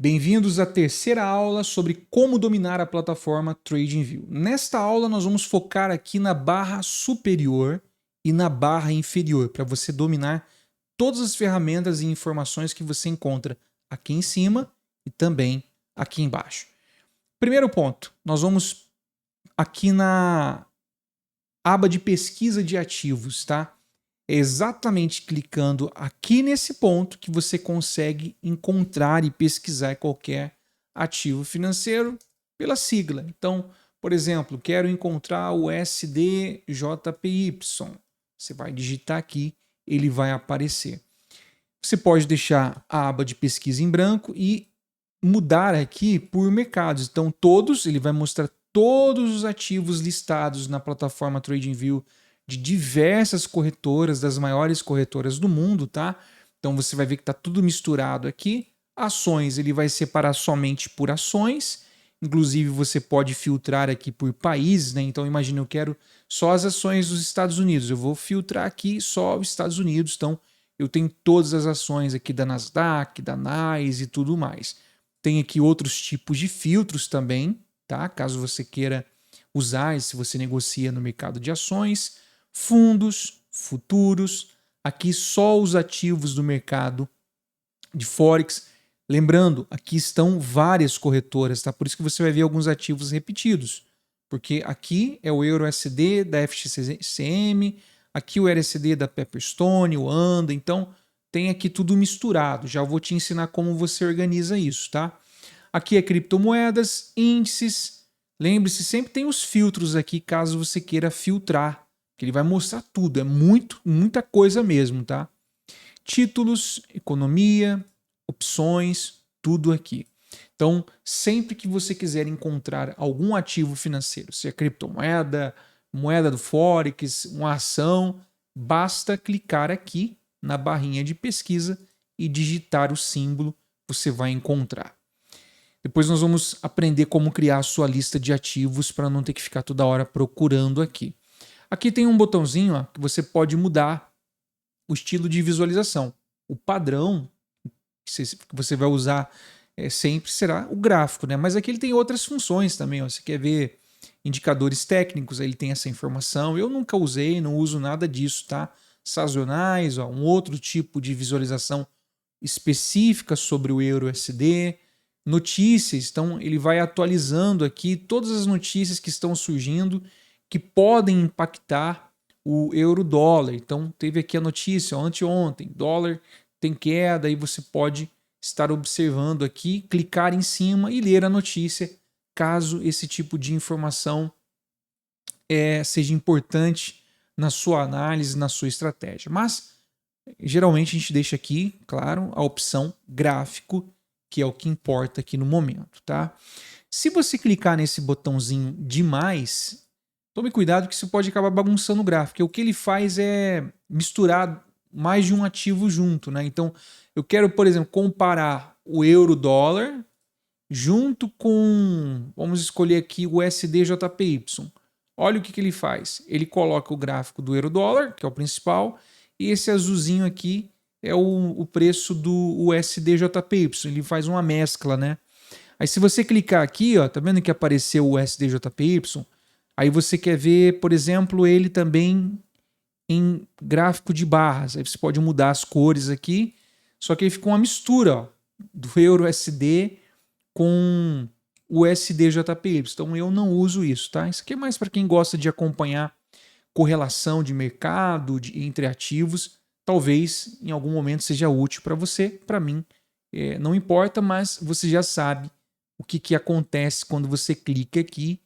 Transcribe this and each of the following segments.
Bem-vindos à terceira aula sobre como dominar a plataforma TradingView. Nesta aula nós vamos focar aqui na barra superior e na barra inferior, para você dominar todas as ferramentas e informações que você encontra aqui em cima e também aqui embaixo. Primeiro ponto, nós vamos aqui na aba de pesquisa de ativos, tá? É exatamente clicando aqui nesse ponto que você consegue encontrar e pesquisar qualquer ativo financeiro pela sigla. Então, por exemplo, quero encontrar o SDJPY. Você vai digitar aqui, ele vai aparecer. Você pode deixar a aba de pesquisa em branco e mudar aqui por mercados. Então, todos, ele vai mostrar todos os ativos listados na plataforma TradingView de diversas corretoras, das maiores corretoras do mundo, tá? Então você vai ver que está tudo misturado aqui. Ações, ele vai separar somente por ações. Inclusive você pode filtrar aqui por países, né? Então imagina, eu quero só as ações dos Estados Unidos. Eu vou filtrar aqui só os Estados Unidos. Então eu tenho todas as ações aqui da Nasdaq, da NYSE e tudo mais. Tem aqui outros tipos de filtros também, tá? Caso você queira usar, se você negocia no mercado de ações. Fundos, futuros, aqui só os ativos do mercado de Forex. Lembrando, aqui estão várias corretoras, tá? Por isso que você vai ver alguns ativos repetidos. Porque aqui é o EURUSD da FXCM, aqui o USD da Pepperstone, o ANDA, então tem aqui tudo misturado. Já vou te ensinar como você organiza isso, tá? Aqui é criptomoedas, índices. Lembre-se, sempre tem os filtros aqui caso você queira filtrar. Que ele vai mostrar tudo, é muita coisa mesmo, tá? Títulos, economia, opções, tudo aqui. Então, sempre que você quiser encontrar algum ativo financeiro, se é criptomoeda, moeda do Forex, uma ação, basta clicar aqui na barrinha de pesquisa e digitar o símbolo, você vai encontrar. Depois nós vamos aprender como criar a sua lista de ativos para não ter que ficar toda hora procurando aqui. Aqui tem um botãozinho, ó, que você pode mudar o estilo de visualização. O padrão que você vai usar sempre será o gráfico, né? Mas aqui ele tem outras funções também. Ó. Você quer ver indicadores técnicos, ele tem essa informação. Eu nunca usei, não uso nada disso, tá? Sazonais, ó, um outro tipo de visualização específica sobre o EURUSD. Notícias, então ele vai atualizando aqui todas as notícias que estão surgindo que podem impactar o euro-dólar. Então, teve aqui a notícia anteontem, dólar tem queda, aí você pode estar observando aqui, clicar em cima e ler a notícia, caso esse tipo de informação seja importante na sua análise, na sua estratégia. Mas, geralmente, a gente deixa aqui, claro, a opção gráfico, que é o que importa aqui no momento, tá? Se você clicar nesse botãozinho de mais, tome cuidado que isso pode acabar bagunçando o gráfico, porque o que ele faz é misturar mais de um ativo junto, né? Então, eu quero, por exemplo, comparar o euro-dólar junto com, vamos escolher aqui o SDJPY. Olha o que ele faz. Ele coloca o gráfico do euro-dólar, que é o principal, e esse azulzinho aqui é o preço do USDJPY. Ele faz uma mescla, né? Aí se você clicar aqui, ó, tá vendo que apareceu o SDJPY? Aí você quer ver, por exemplo, ele também em gráfico de barras. Aí você pode mudar as cores aqui, só que aí fica uma mistura, ó, do EURUSD com o SDJPY. Então eu não uso isso, tá? Isso aqui é mais para quem gosta de acompanhar correlação de mercado entre ativos. Talvez em algum momento seja útil para você, para mim não importa, mas você já sabe o que acontece quando você clica aqui,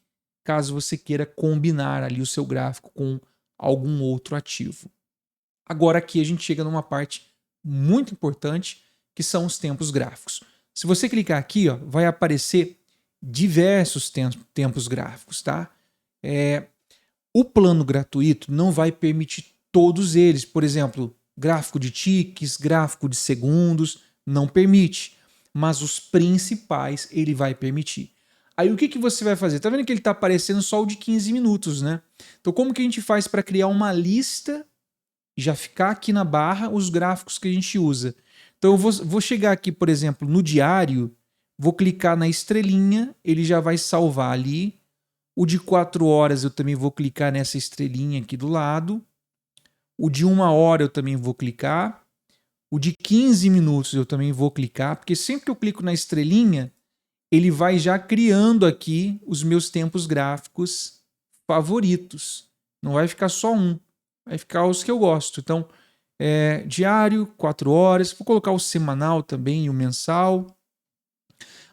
caso você queira combinar ali o seu gráfico com algum outro ativo. Agora aqui a gente chega numa parte muito importante, que são os tempos gráficos. Se você clicar aqui, ó, vai aparecer diversos tempos gráficos, tá? O plano gratuito não vai permitir todos eles. Por exemplo, gráfico de ticks, gráfico de segundos, não permite. Mas os principais ele vai permitir. Aí o que você vai fazer? Tá vendo que ele está aparecendo só o de 15 minutos, né? Então como que a gente faz para criar uma lista e já ficar aqui na barra os gráficos que a gente usa? Então eu vou chegar aqui, por exemplo, no diário, Vou clicar na estrelinha, ele já vai salvar ali. O de 4 horas eu também vou clicar nessa estrelinha aqui do lado. O de 1 hora eu também vou clicar. O de 15 minutos eu também vou clicar, porque sempre que eu clico na estrelinha, ele vai já criando aqui os meus tempos gráficos favoritos. Não vai ficar só um, vai ficar os que eu gosto. Então, diário, 4 horas. Vou colocar o semanal também e o mensal.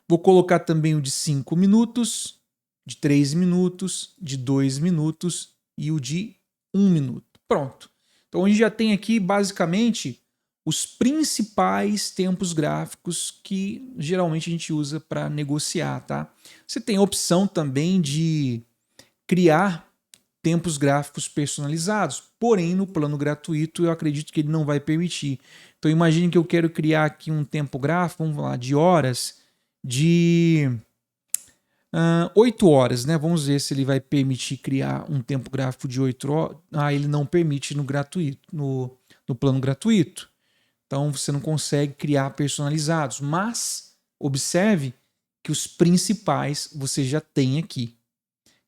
Vou colocar também o de 5 minutos, de 3 minutos, de 2 minutos e o de 1 minuto. Pronto. Então a gente já tem aqui basicamente os principais tempos gráficos que geralmente a gente usa para negociar, tá? Você tem a opção também de criar tempos gráficos personalizados, porém no plano gratuito eu acredito que ele não vai permitir. Então imagine que eu quero criar aqui um tempo gráfico, vamos lá, de horas, de 8 horas, né? Vamos ver se ele vai permitir criar um tempo gráfico de 8 horas. Ele não permite no gratuito, no plano gratuito. Então você não consegue criar personalizados, mas observe que os principais você já tem aqui.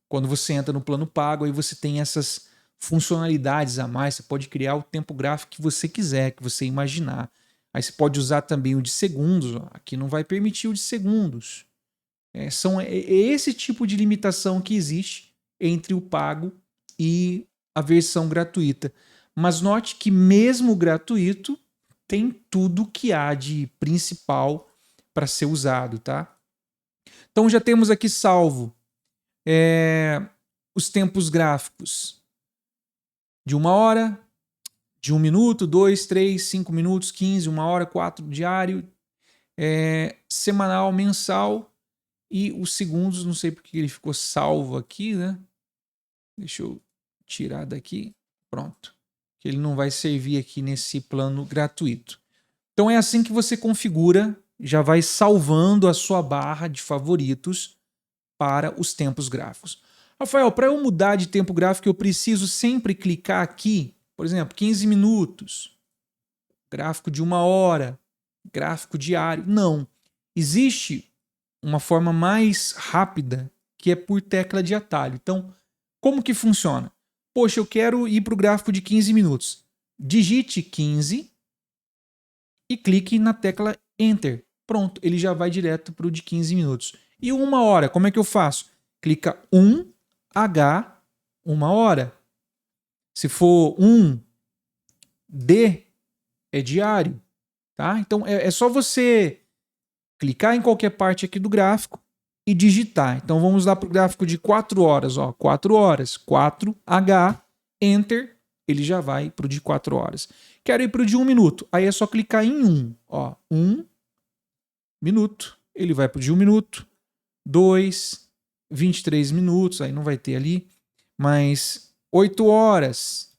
Quando você entra no plano pago, aí você tem essas funcionalidades a mais, você pode criar o tempo gráfico que você quiser, que você imaginar. Aí você pode usar também o de segundos, aqui não vai permitir o de segundos. É esse tipo de limitação que existe entre o pago e a versão gratuita. Mas note que mesmo o gratuito tem tudo que há de principal para ser usado, tá? Então já temos aqui salvo os tempos gráficos de 1 hora, de 1 minuto, 2, 3, 5 minutos, 15, 1 hora, 4 diário, semanal, mensal e os segundos, não sei porque ele ficou salvo aqui, né? Deixa eu tirar daqui, pronto. Ele não vai servir aqui nesse plano gratuito. Então é assim que você configura, já vai salvando a sua barra de favoritos para os tempos gráficos. Rafael, para eu mudar de tempo gráfico, eu preciso sempre clicar aqui, por exemplo, 15 minutos, gráfico de 1 hora, gráfico diário. Não. Existe uma forma mais rápida que é por tecla de atalho. Então, como que funciona? Poxa, eu quero ir para o gráfico de 15 minutos. Digite 15 e clique na tecla Enter. Pronto, ele já vai direto para o de 15 minutos. E 1 hora, como é que eu faço? Clica 1H, 1 hora. Se for 1D, é diário. Tá? Então é só você clicar em qualquer parte aqui do gráfico e digitar. Então vamos lá para o gráfico de 4 horas. Ó, 4 horas, 4H, Enter, ele já vai para o de 4 horas. Quero ir para o de 1 minuto. Aí é só clicar em 1. Ó, 1 minuto, ele vai para o de 1 minuto. 2, 23 minutos, aí não vai ter ali. Mas 8 horas,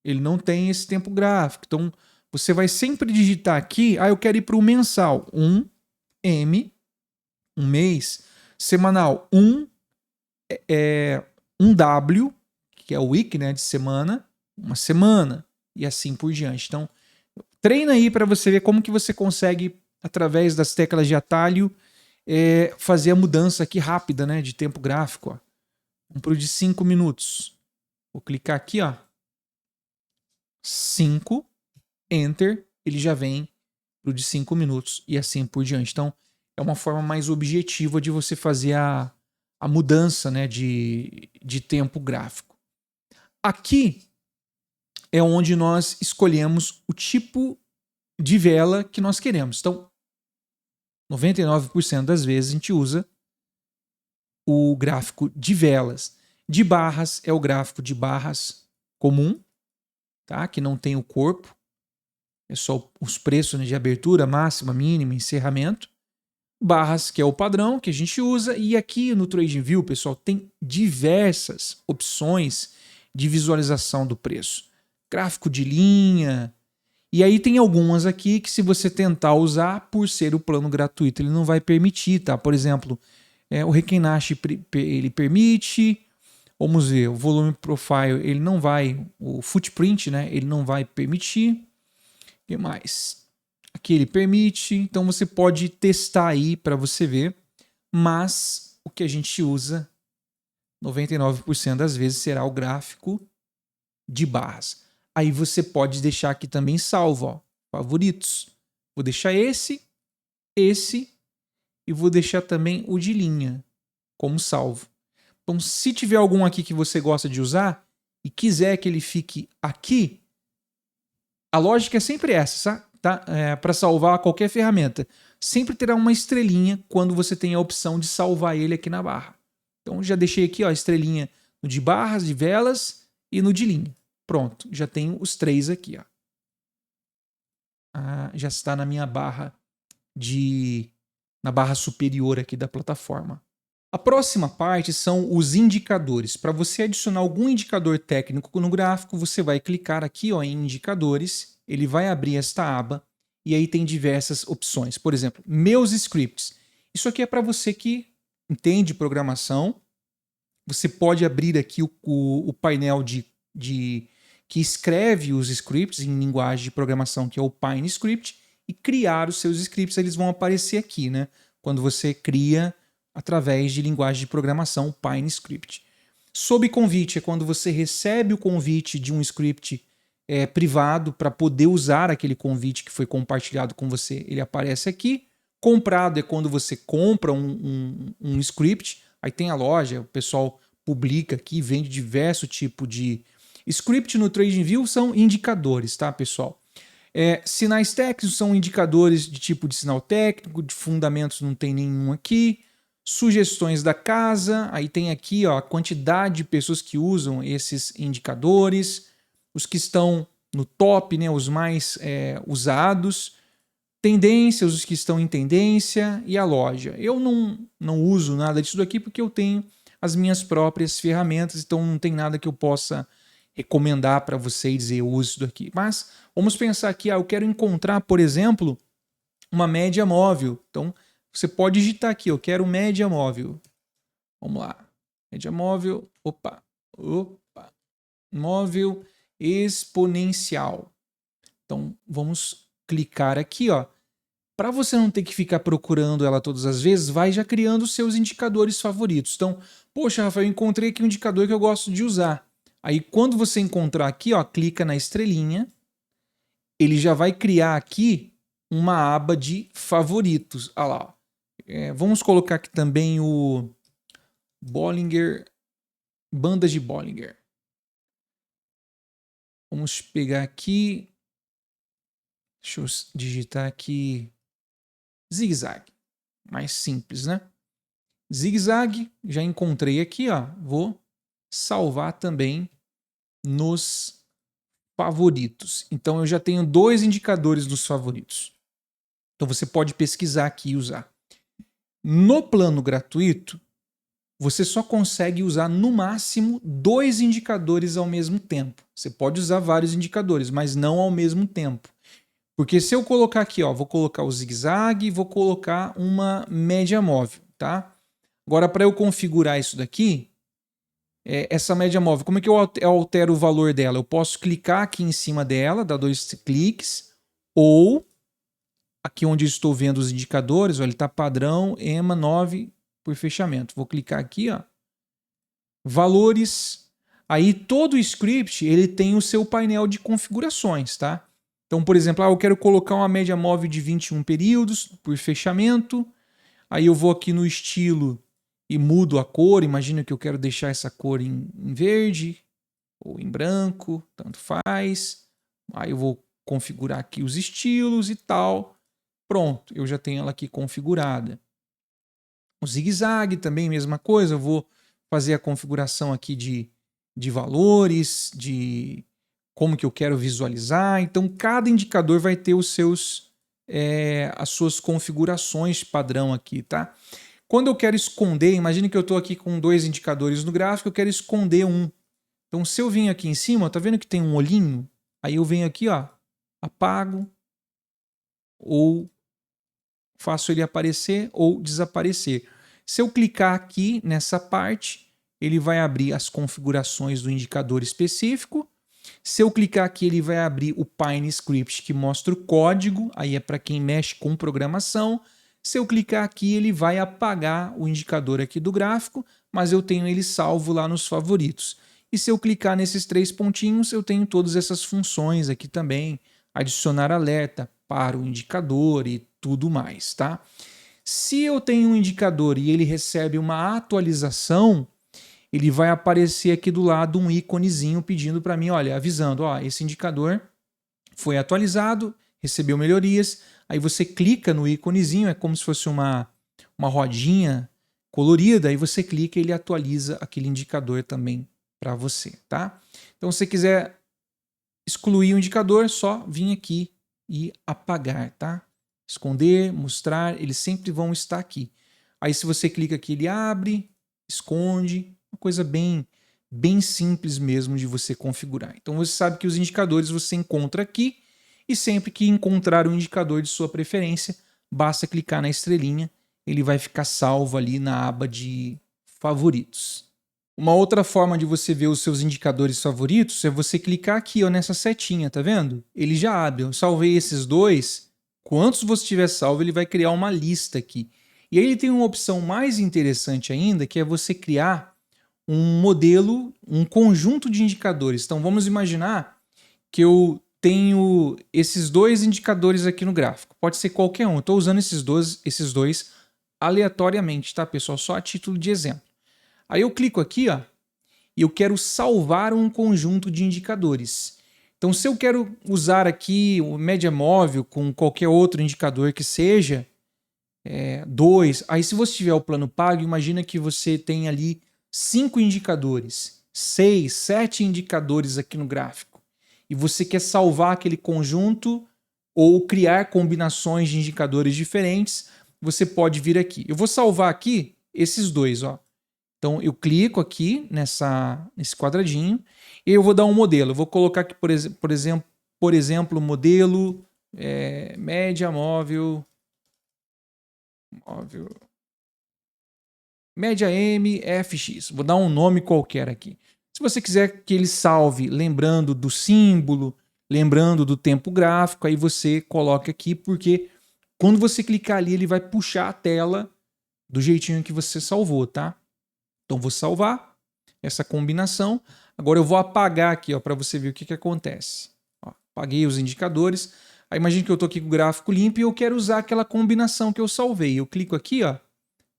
ele não tem esse tempo gráfico. Então você vai sempre digitar aqui. Eu quero ir para o mensal. 1M, 1 mês. Semanal, 1W, que é o week, né, de semana, uma semana, e assim por diante. Então, treina aí para você ver como que você consegue, através das teclas de atalho, fazer a mudança aqui rápida, né, de tempo gráfico. Ó. Vamos para o de 5 minutos. Vou clicar aqui, ó. 5, Enter, ele já vem para o de 5 minutos e assim por diante. Então, é uma forma mais objetiva de você fazer a mudança, né, de tempo gráfico. Aqui é onde nós escolhemos o tipo de vela que nós queremos. Então, 99% das vezes a gente usa o gráfico de velas. De barras é o gráfico de barras comum, tá? Que não tem o corpo. É só os preços, né, de abertura, máxima, mínima, encerramento. Barras, que é o padrão que a gente usa, e aqui no TradingView, pessoal, tem diversas opções de visualização do preço. Gráfico de linha, e aí tem algumas aqui que se você tentar usar, por ser o plano gratuito, ele não vai permitir, tá? Por exemplo, o Rekenashi ele permite, vamos ver, o volume profile ele não vai, o footprint, né, ele não vai permitir. O que mais? que ele permite. Então você pode testar aí para você ver, mas o que a gente usa 99% das vezes será o gráfico de barras. Aí você pode deixar aqui também salvo, ó, favoritos. Vou deixar esse e vou deixar também o de linha como salvo. Então, se tiver algum aqui que você gosta de usar e quiser que ele fique aqui, a lógica é sempre essa, tá? Para salvar qualquer ferramenta. Sempre terá uma estrelinha quando você tem a opção de salvar ele aqui na barra. Então, já deixei aqui ó, a estrelinha no de barras, de velas e no de linha. Pronto, já tenho os 3 aqui. Ó. Já está na minha barra na barra superior aqui da plataforma. A próxima parte são os indicadores. Para você adicionar algum indicador técnico no gráfico, você vai clicar aqui ó, em indicadores, ele vai abrir esta aba e aí tem diversas opções. Por exemplo, meus scripts. Isso aqui é para você que entende programação. Você pode abrir aqui o painel que escreve os scripts em linguagem de programação, que é o PineScript, e criar os seus scripts. Eles vão aparecer aqui, né? Quando você cria através de linguagem de programação, PineScript. Sob convite é quando você recebe o convite de um script privado para poder usar aquele convite que foi compartilhado com você. Ele aparece aqui. Comprado é quando você compra um script. Aí tem a loja, o pessoal publica aqui, vende diversos tipos de script no TradingView, são indicadores, tá, pessoal? Sinais técnicos são indicadores de tipo de sinal técnico, de fundamentos não tem nenhum aqui. Sugestões da casa, aí tem aqui ó, a quantidade de pessoas que usam esses indicadores, os que estão no top, né, os mais usados, tendências, os que estão em tendência e a loja. Eu não uso nada disso daqui porque eu tenho as minhas próprias ferramentas, então não tem nada que eu possa recomendar para você e dizer eu uso isso daqui. Mas vamos pensar aqui, eu quero encontrar, por exemplo, uma média móvel. Então, você pode digitar aqui, eu quero média móvel. Vamos lá. Média móvel, móvel exponencial. Então, vamos clicar aqui, ó. Para você não ter que ficar procurando ela todas as vezes, vai já criando os seus indicadores favoritos. Então, poxa, Rafael, eu encontrei aqui um indicador que eu gosto de usar. Aí, quando você encontrar aqui, ó, clica na estrelinha, ele já vai criar aqui uma aba de favoritos. Olha lá, ó. Vamos colocar aqui também o Bollinger, bandas de Bollinger. Vamos pegar aqui, deixa eu digitar aqui, zigue-zague, mais simples, né? Zigue-zague, já encontrei aqui, ó. Vou salvar também nos favoritos. Então eu já tenho 2 indicadores dos favoritos. Então você pode pesquisar aqui e usar. No plano gratuito, você só consegue usar no máximo 2 indicadores ao mesmo tempo. Você pode usar vários indicadores, mas não ao mesmo tempo. Porque se eu colocar aqui, ó, vou colocar o zigue-zague e vou colocar uma média móvel, tá? Agora, para eu configurar isso daqui, essa média móvel, como é que eu altero o valor dela? Eu posso clicar aqui em cima dela, dar 2 cliques, ou aqui onde eu estou vendo os indicadores, ó, ele está padrão EMA 9 por fechamento. Vou clicar aqui, ó, valores. Aí todo o script ele tem o seu painel de configurações, tá? Então, por exemplo, eu quero colocar uma média móvel de 21 períodos por fechamento. Aí eu vou aqui no estilo e mudo a cor. Imagina que eu quero deixar essa cor em verde ou em branco, tanto faz. Aí eu vou configurar aqui os estilos e tal. Pronto, eu já tenho ela aqui configurada. O zigue-zague também, mesma coisa. Eu vou fazer a configuração aqui de valores, de como que eu quero visualizar. Então, cada indicador vai ter os seus, as suas configurações padrão aqui, tá? Quando eu quero esconder, imagine que eu estou aqui com 2 indicadores no gráfico, eu quero esconder um. Então, se eu vim aqui em cima, tá vendo que tem um olhinho? Aí eu venho aqui, ó, apago ou faço ele aparecer ou desaparecer. Se eu clicar aqui nessa parte, ele vai abrir as configurações do indicador específico. Se eu clicar aqui, ele vai abrir o PineScript, que mostra o código, aí é para quem mexe com programação. Se eu clicar aqui, ele vai apagar o indicador aqui do gráfico, mas eu tenho ele salvo lá nos favoritos. E se eu clicar nesses 3 pontinhos, eu tenho todas essas funções aqui também, adicionar alerta para o indicador e tudo mais, tá? Se eu tenho um indicador e ele recebe uma atualização, ele vai aparecer aqui do lado um íconezinho pedindo para mim, olha, avisando, ó, esse indicador foi atualizado, recebeu melhorias. Aí você clica no íconezinho, é como se fosse uma rodinha colorida, aí você clica e ele atualiza aquele indicador também para você, tá? Então, se você quiser excluir o indicador, só vir aqui e apagar, tá? Esconder, mostrar, eles sempre vão estar aqui. Aí, se você clica aqui, ele abre, esconde, uma coisa bem simples mesmo de você configurar. Então, você sabe que os indicadores você encontra aqui e sempre que encontrar um indicador de sua preferência, basta clicar na estrelinha, ele vai ficar salvo ali na aba de favoritos. Uma outra forma de você ver os seus indicadores favoritos é você clicar aqui, ó, nessa setinha, tá vendo? Ele já abre. Eu salvei esses dois. Quantos você tiver salvo, ele vai criar uma lista aqui. E aí ele tem uma opção mais interessante ainda, que é você criar um modelo, um conjunto de indicadores. Então vamos imaginar que eu tenho esses 2 indicadores aqui no gráfico. Pode ser qualquer um. Eu estou usando esses dois aleatoriamente, tá, pessoal? Só a título de exemplo. Aí eu clico aqui, ó, e eu quero salvar um conjunto de indicadores. Então, se eu quero usar aqui o média móvel com qualquer outro indicador que seja, 2, aí se você tiver o plano pago, imagina que você tem ali 5 indicadores, 6, 7 indicadores aqui no gráfico. E você quer salvar aquele conjunto ou criar combinações de indicadores diferentes, você pode vir aqui. Eu vou salvar aqui esses 2, ó. Então, eu clico aqui nesse quadradinho e eu vou dar um modelo. Eu vou colocar aqui, por exemplo, modelo média móvel, média MFX. Vou dar um nome qualquer aqui. Se você quiser que ele salve lembrando do símbolo, lembrando do tempo gráfico, aí você coloca aqui, porque quando você clicar ali, ele vai puxar a tela do jeitinho que você salvou, tá? Então, vou salvar essa combinação. Agora, eu vou apagar aqui para você ver o que acontece. Ó, apaguei os indicadores. Aí, imagine que eu estou aqui com o gráfico limpo e eu quero usar aquela combinação que eu salvei. Eu clico aqui, ó.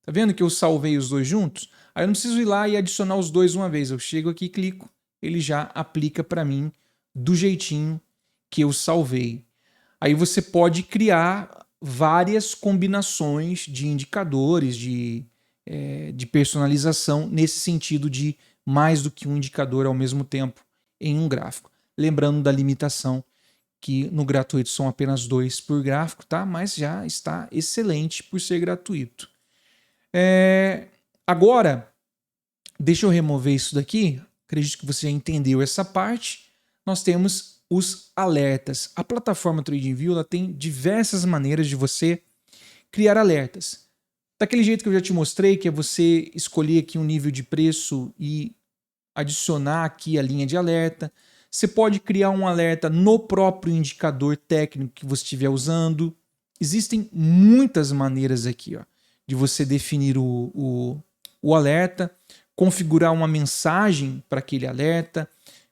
Tá vendo que eu salvei os dois juntos? Aí, eu não preciso ir lá e adicionar os dois uma vez. Eu chego aqui e clico. Ele já aplica para mim do jeitinho que eu salvei. Aí, você pode criar várias combinações de indicadores, de personalização nesse sentido de mais do que um indicador ao mesmo tempo em um gráfico. Lembrando da limitação que no gratuito são apenas 2 por gráfico, tá? Mas já está excelente por ser gratuito. Agora, deixa eu remover isso daqui. Acredito que você já entendeu essa parte. Nós temos os alertas. A plataforma TradingView ela tem diversas maneiras de você criar alertas. Daquele jeito que eu já te mostrei, que é você escolher aqui um nível de preço e adicionar aqui a linha de alerta. Você pode criar um alerta no próprio indicador técnico que você estiver usando. Existem muitas maneiras aqui, ó, de você definir o alerta, configurar uma mensagem para aquele alerta,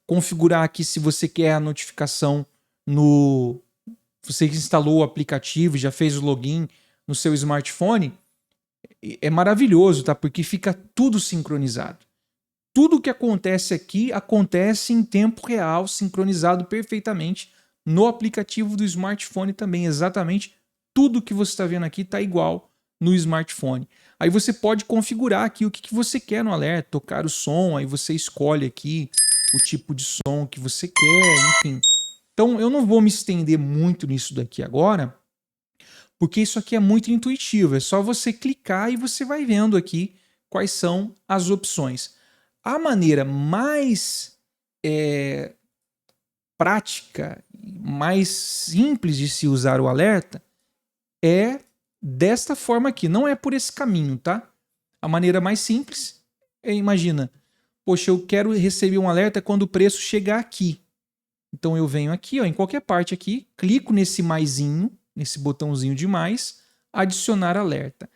configurar aqui se você quer a notificação você instalou o aplicativo, já fez o login no seu smartphone. É maravilhoso, tá? Porque fica tudo sincronizado. Tudo que acontece aqui acontece em tempo real, sincronizado perfeitamente no aplicativo do smartphone também. Exatamente tudo que você está vendo aqui está igual no smartphone. Aí você pode configurar aqui o que você quer no alerta, tocar o som, aí você escolhe aqui o tipo de som que você quer, enfim. Então eu não vou me estender muito nisso daqui agora, porque isso aqui é muito intuitivo, é só você clicar e você vai vendo aqui quais são as opções. A maneira mais prática, mais simples de se usar o alerta é desta forma aqui, não é por esse caminho, tá? A maneira mais simples é, imagina, poxa, eu quero receber um alerta quando o preço chegar aqui. Então eu venho aqui, ó, em qualquer parte aqui, clico nesse maisinho, nesse botãozinho de mais, adicionar alerta.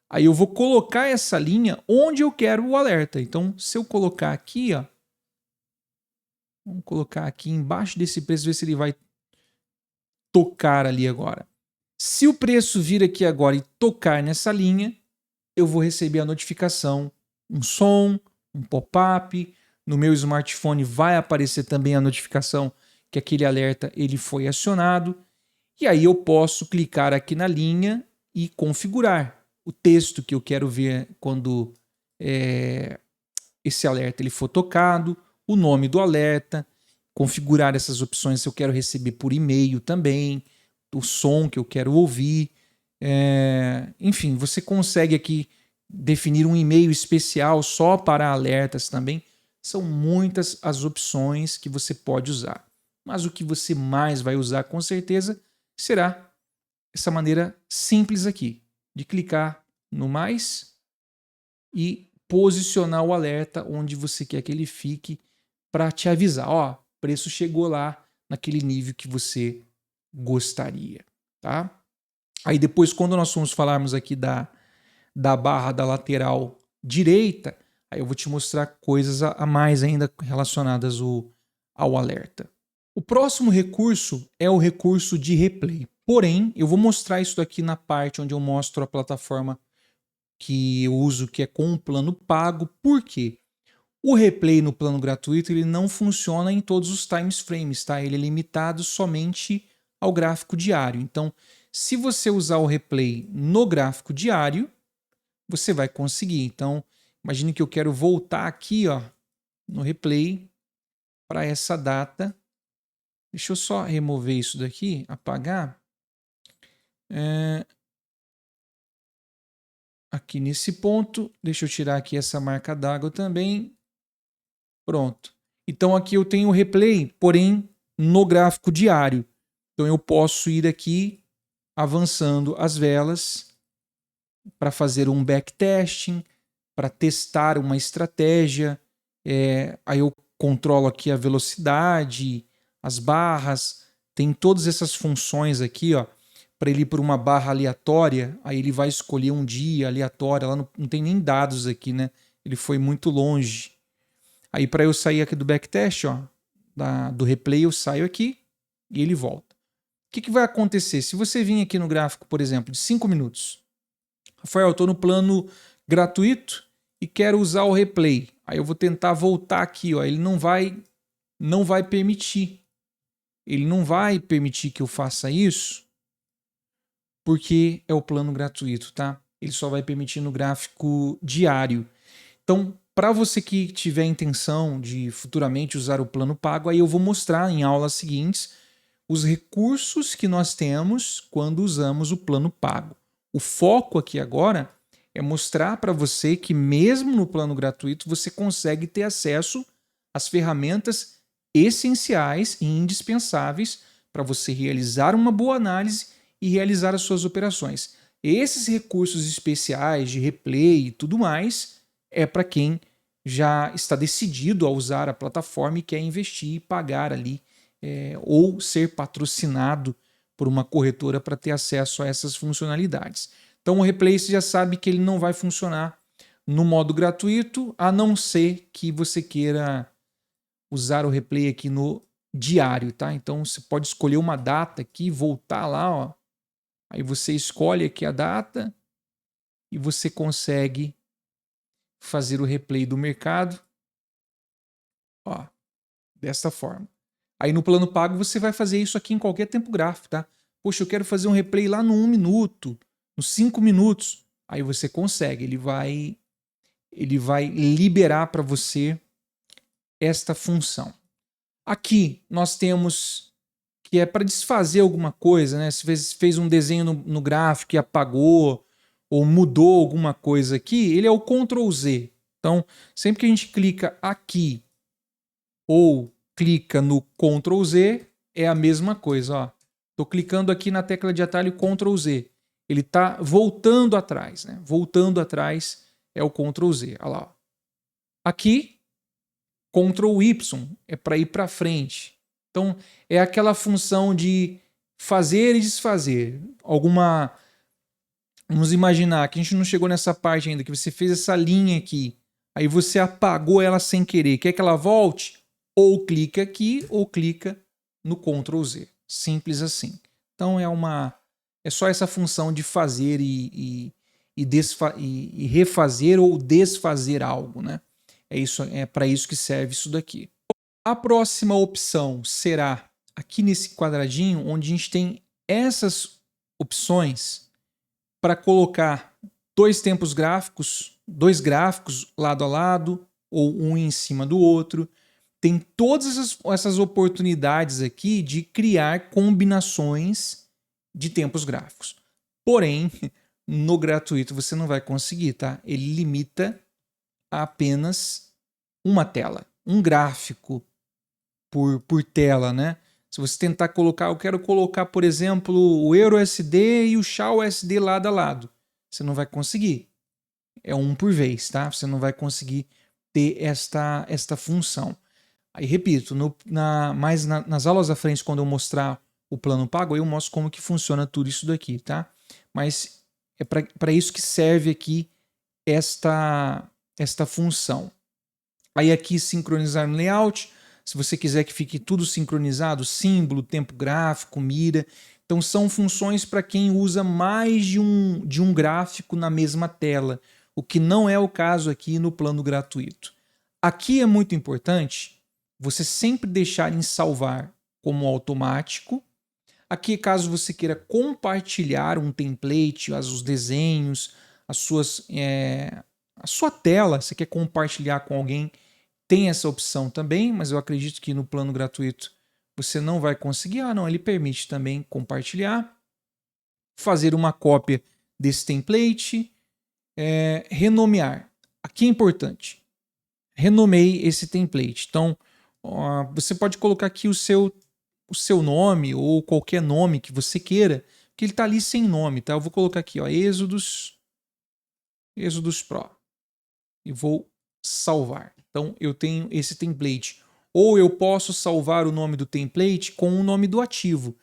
Aí eu vou colocar essa linha onde eu quero o alerta. Então, se eu colocar aqui, ó, vamos colocar aqui embaixo desse preço, ver se ele vai tocar ali agora. Se o preço vir aqui agora e tocar nessa linha, eu vou receber a notificação, um som, um pop-up. No meu smartphone vai aparecer também a notificação que aquele alerta ele foi acionado. E aí eu posso clicar aqui na linha e configurar o texto que eu quero ver quando esse alerta ele for tocado, o nome do alerta, configurar essas opções se eu quero receber por e-mail também, o som que eu quero ouvir. Enfim, você consegue aqui definir um e-mail especial só para alertas também. São muitas as opções que você pode usar. Mas o que você mais vai usar com certeza será essa maneira simples aqui, de clicar no mais e posicionar o alerta onde você quer que ele fique para te avisar, ó, preço chegou lá naquele nível que você gostaria, tá? Aí depois, quando nós formos falarmos aqui da barra da lateral direita, aí eu vou te mostrar coisas a mais ainda relacionadas ao alerta. O próximo recurso é o recurso de replay. Porém, eu vou mostrar isso aqui na parte onde eu mostro a plataforma que eu uso, que é com o plano pago. Por quê? O replay no plano gratuito ele não funciona em todos os time frames, tá? Ele é limitado somente ao gráfico diário. Então, se você usar o replay no gráfico diário, você vai conseguir. Então, imagine que eu quero voltar aqui, ó, no replay para essa data. Deixa eu só remover isso daqui, apagar. Aqui nesse ponto, deixa eu tirar aqui essa marca d'água também. Pronto. Então aqui eu tenho o replay, porém no gráfico diário. Então eu posso ir aqui avançando as velas para fazer um backtesting, para testar uma estratégia. Aí eu controlo aqui a velocidade, as barras, tem todas essas funções aqui, ó, para ele ir por uma barra aleatória, aí ele vai escolher um dia aleatório, lá não tem nem dados aqui, né? Ele foi muito longe. Aí para eu sair aqui do backtest, ó, do replay, eu saio aqui e ele volta. O que vai acontecer? Se você vir aqui no gráfico, por exemplo, de 5 minutos, Rafael, eu estou no plano gratuito e quero usar o replay. Aí eu vou tentar voltar aqui, ó, ele não vai permitir. Ele não vai permitir que eu faça isso porque é o plano gratuito, tá? Ele só vai permitir no gráfico diário. Então, para você que tiver intenção de futuramente usar o plano pago, aí eu vou mostrar em aulas seguintes os recursos que nós temos quando usamos o plano pago. O foco aqui agora é mostrar para você que mesmo no plano gratuito você consegue ter acesso às ferramentas essenciais e indispensáveis para você realizar uma boa análise e realizar as suas operações. Esses recursos especiais de replay e tudo mais é para quem já está decidido a usar a plataforma e quer investir e pagar ali ou ser patrocinado por uma corretora para ter acesso a essas funcionalidades. Então o replay você já sabe que ele não vai funcionar no modo gratuito, a não ser que você queira usar o replay aqui no diário, tá? Então você pode escolher uma data aqui, voltar lá, ó. Aí você escolhe aqui a data e você consegue fazer o replay do mercado, ó, desta forma. Aí no plano pago você vai fazer isso aqui em qualquer tempo gráfico, tá? Poxa, eu quero fazer um replay lá no 1 minuto, nos 5 minutos. Aí você consegue, ele vai liberar para você esta função. Aqui nós temos que é para desfazer alguma coisa, né? Se fez um desenho no gráfico e apagou ou mudou alguma coisa aqui, ele é o Ctrl Z. Então, sempre que a gente clica aqui ou clica no Ctrl Z, é a mesma coisa, ó. Tô clicando aqui na tecla de atalho Ctrl Z. Ele está voltando atrás, né? Voltando atrás é o Ctrl Z. Olha lá, ó. Aqui, Ctrl Y é para ir para frente. Então, é aquela função de fazer e desfazer. Vamos imaginar que a gente não chegou nessa parte ainda, que você fez essa linha aqui, aí você apagou ela sem querer. Quer que ela volte? Ou clica aqui, ou clica no Ctrl Z. Simples assim. Então, é só essa função de fazer e refazer ou desfazer algo, né? É para isso que serve isso daqui. A próxima opção será aqui nesse quadradinho, onde a gente tem essas opções para colocar dois gráficos lado a lado, ou um em cima do outro. Tem todas essas oportunidades aqui de criar combinações de tempos gráficos. Porém, no gratuito você não vai conseguir, tá? Ele limita a apenas uma tela, um gráfico por tela, né? Se você tentar colocar, eu quero colocar, por exemplo, o EURUSD e o XAUUSD lado a lado. Você não vai conseguir. É um por vez, tá? Você não vai conseguir ter esta função. Aí, repito, nas aulas à frente, quando eu mostrar o plano pago, eu mostro como que funciona tudo isso daqui, tá? Mas é para isso que serve aqui esta função. Aí aqui, sincronizar no layout. Se você quiser que fique tudo sincronizado, símbolo, tempo gráfico, mira. Então são funções para quem usa mais de um gráfico na mesma tela, o que não é o caso aqui no plano gratuito. Aqui é muito importante você sempre deixar em salvar como automático. Aqui, caso você queira compartilhar um template, os desenhos, a sua tela, você quer compartilhar com alguém, tem essa opção também, mas eu acredito que no plano gratuito você não vai conseguir. Ah, não, ele permite também compartilhar, fazer uma cópia desse template, renomear. Aqui é importante. Renomei esse template. Então, você pode colocar aqui o seu nome ou qualquer nome que você queira, que ele está ali sem nome, tá? Eu vou colocar aqui, ó, Exodus Pro e vou salvar. Então eu tenho esse template. Ou eu posso salvar o nome do template com o nome do ativo.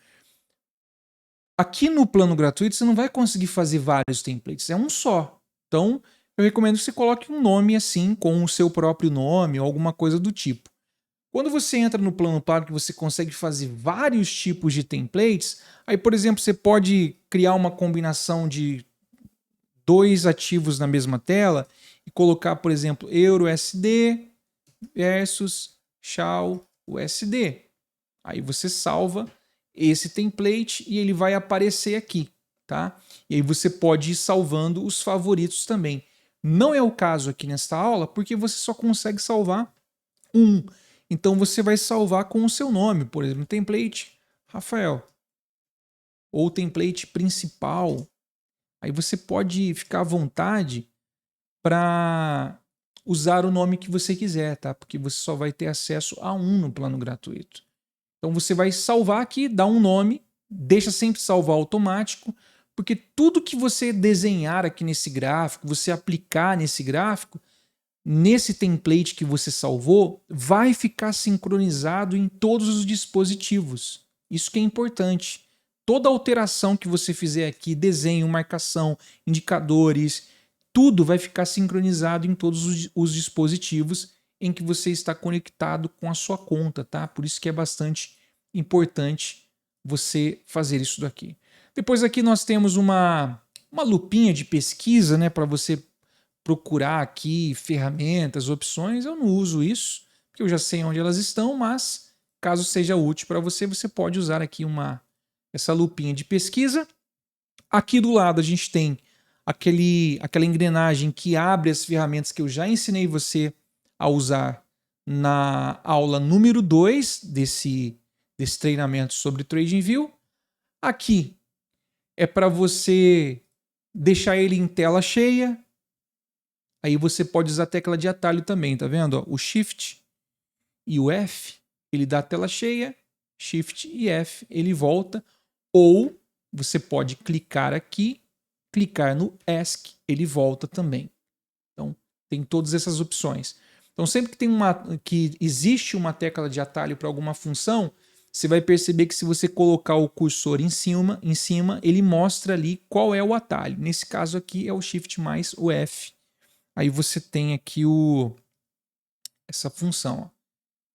Aqui no plano gratuito você não vai conseguir fazer vários templates, é um só. Então eu recomendo que você coloque um nome assim, com o seu próprio nome ou alguma coisa do tipo. Quando você entra no plano pago que você consegue fazer vários tipos de templates, aí, por exemplo, você pode criar uma combinação de dois ativos na mesma tela e colocar, por exemplo, EURUSD versus XAUUSD. Aí você salva esse template e ele vai aparecer aqui, tá? E aí você pode ir salvando os favoritos também. Não é o caso aqui nesta aula, porque você só consegue salvar um. Então você vai salvar com o seu nome, por exemplo, template Rafael ou template principal. Aí você pode ficar à vontade para usar o nome que você quiser, tá? Porque você só vai ter acesso a um no plano gratuito. Então você vai salvar aqui, dá um nome, deixa sempre salvar automático, porque tudo que você desenhar aqui nesse gráfico, você aplicar nesse gráfico, nesse template que você salvou, vai ficar sincronizado em todos os dispositivos. Isso que é importante. Toda alteração que você fizer aqui, desenho, marcação, indicadores, tudo vai ficar sincronizado em todos os dispositivos em que você está conectado com a sua conta, tá? Por isso que é bastante importante você fazer isso daqui. Depois aqui nós temos uma lupinha de pesquisa, né, para você procurar aqui ferramentas, opções. Eu não uso isso, porque eu já sei onde elas estão, mas caso seja útil para você, você pode usar aqui essa lupinha de pesquisa. Aqui do lado a gente tem aquela engrenagem que abre as ferramentas que eu já ensinei você a usar na aula número 2 desse treinamento sobre TradingView. Aqui é para você deixar ele em tela cheia. Aí você pode usar a tecla de atalho também, tá vendo? O Shift e o F, ele dá a tela cheia, Shift e F, ele volta. Ou você pode clicar aqui, clicar no ESC, ele volta também. Então, tem todas essas opções. Então, sempre que existe uma tecla de atalho para alguma função, você vai perceber que se você colocar o cursor em cima, ele mostra ali qual é o atalho. Nesse caso aqui é o Shift mais o F. Aí você tem aqui essa função. Ó.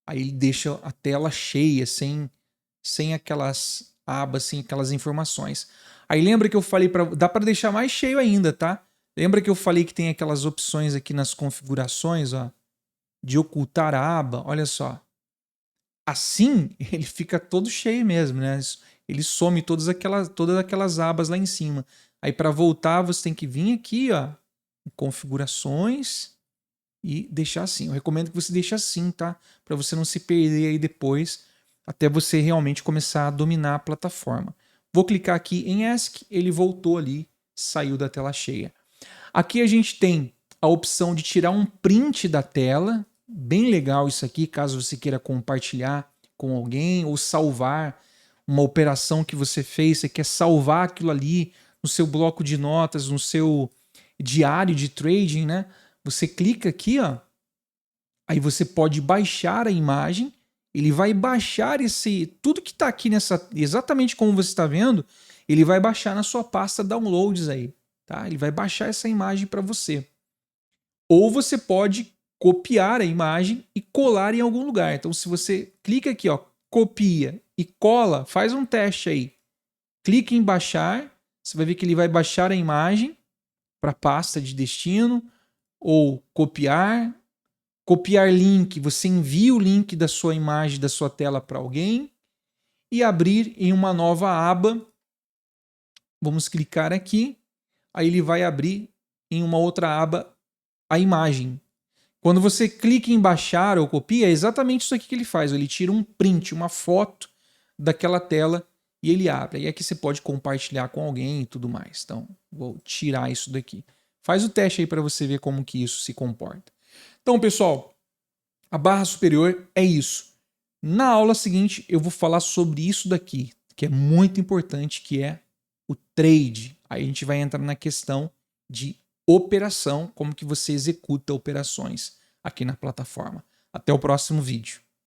Aí ele deixa a tela cheia, sem aquelas abas, sem aquelas informações. Aí lembra que eu falei dá para deixar mais cheio ainda, tá? Lembra que eu falei que tem aquelas opções aqui nas configurações, ó, de ocultar a aba? Olha só. Assim, ele fica todo cheio mesmo, né? Ele some todas aquelas abas lá em cima. Aí para voltar, você tem que vir aqui, ó, em configurações e deixar assim. Eu recomendo que você deixe assim, tá? Para você não se perder aí depois, até você realmente começar a dominar a plataforma. Vou clicar aqui em ESC, ele voltou ali, saiu da tela cheia. Aqui a gente tem a opção de tirar um print da tela, bem legal isso aqui, caso você queira compartilhar com alguém ou salvar uma operação que você fez, você quer salvar aquilo ali no seu bloco de notas, no seu diário de trading, né? Você clica aqui, ó, aí você pode baixar a imagem, ele vai baixar tudo que está aqui exatamente como você está vendo, ele vai baixar na sua pasta downloads aí, tá? Ele vai baixar essa imagem para você. Ou você pode copiar a imagem e colar em algum lugar. Então, se você clica aqui, ó, copia e cola, faz um teste aí. Clique em baixar, você vai ver que ele vai baixar a imagem para a pasta de destino, ou copiar link, você envia o link da sua imagem, da sua tela para alguém e abrir em uma nova aba. Vamos clicar aqui, aí ele vai abrir em uma outra aba a imagem. Quando você clica em baixar ou copia, é exatamente isso aqui que ele faz. Ele tira um print, uma foto daquela tela e ele abre. E aqui você pode compartilhar com alguém e tudo mais. Então, vou tirar isso daqui. Faz o teste aí para você ver como que isso se comporta. Então, pessoal, a barra superior é isso. Na aula seguinte, eu vou falar sobre isso daqui, que é muito importante, que é o trade. Aí a gente vai entrar na questão de operação, como que você executa operações aqui na plataforma. Até o próximo vídeo.